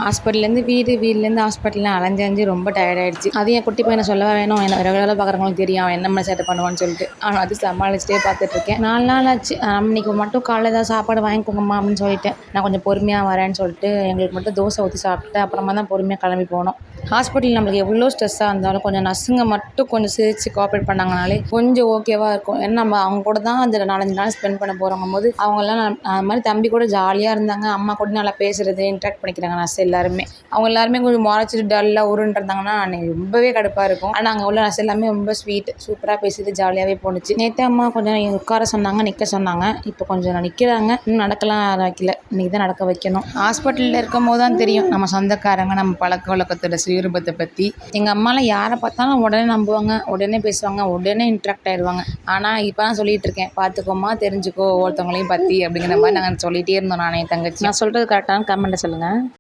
ஹாஸ்பிட்டல்லேருந்து வீடு, வீட்லேருந்து ஹாஸ்பிட்டல்லாம் அலைஞ்சு ரொம்ப டயர்டாயிடுச்சு. அதையும் என் குட்டி பையனை சொல்லவா வேணும், என்ன ரெகுலராக பார்க்குறவங்களுக்கு தெரியும் அவன் என்ன மாதிரி சேட்டை பண்ணுவான்னு சொல்லிட்டு. அவனை அது சமாளிச்சுட்டே பார்த்துட்ருக்கேன். 4 நாள் ஆச்சு. இன்னைக்கு மட்டும் காலைல ஏதாவது சாப்பாடு வாங்கிக்கோங்கம்மா அப்படின்னு சொல்லிட்டேன். நான் கொஞ்சம் பொறுமையாக வரேன்னு சொல்லிட்டு எங்களுக்கு மட்டும் தோசை ஊற்றி சாப்பிட்டு அப்புறமா தான் பொறுமையாக கிளம்பி போனோம். ஹாஸ்பிட்டல் நம்மளுக்கு எவ்வளோ ஸ்ட்ரெஸ்ஸாக இருந்தாலும் கொஞ்சம் நர்ஸுங்க மட்டும் கொஞ்சம் சிரித்து கோஆப்ரேட் பண்ணாங்கனாலே கொஞ்சம் ஓகேவாக இருக்கும். ஏன்னா நம்ம அவங்க கூட தான் அந்த 4-5 நாள் ஸ்பெண்ட் பண்ண போகிறோங்கும் போது அவங்கெல்லாம் அது மாதிரி தம்பி கூட ஜாலியாக இருந்தாங்க. அம்மா கூட நல்லா பேசுகிறது, இன்ட்ராக்ட் பண்ணிக்கிறாங்க நர்ஸ் எல்லாருமே. அவங்க எல்லாருமே கொஞ்சம் முறைச்சிட்டு டல்லாக உருன்றிருந்தாங்கன்னா அன்றைக்கி ரொம்பவே கடுப்பாக இருக்கும். ஆனால் அங்கே உள்ள நர்ஸ் எல்லாமே ரொம்ப ஸ்வீட், சூப்பராக பேசிட்டு ஜாலியாகவே போணுச்சு. நேற்று அம்மா கொஞ்சம் உட்கார சொன்னாங்க, நிற்க சொன்னாங்க. இப்போ கொஞ்சம் நிற்கிறாங்க, இன்னும் நடக்கலாம் வைக்கல. இன்றைக்கி தான் நடக்க வைக்கணும். ஹாஸ்பிட்டலில் இருக்கும் போது தான் தெரியும் நம்ம சொந்தக்காரங்க நம்ம பழக்க வழக்கத்தோட சுயரூபத்தை பற்றி. எங்கள் அம்மாலாம் யாரை பார்த்தாலும் உடனே நம்புவாங்க, உடனே பேசுவாங்க, உடனே இன்ட்ராக்ட் ஆயிடுவாங்க. ஆனால் இப்போ தான் சொல்லிகிட்டு இருக்கேன், பார்த்துக்கோமா தெரிஞ்சுக்கோ ஒருத்தவங்களையும் பற்றி அப்படிங்கிற மாதிரி நாங்கள் சொல்லிகிட்டே இருந்தோம். நானே தங்கச்சி நான் சொல்கிறது கரெக்டான கமெண்ட்டை சொல்லுங்கள்.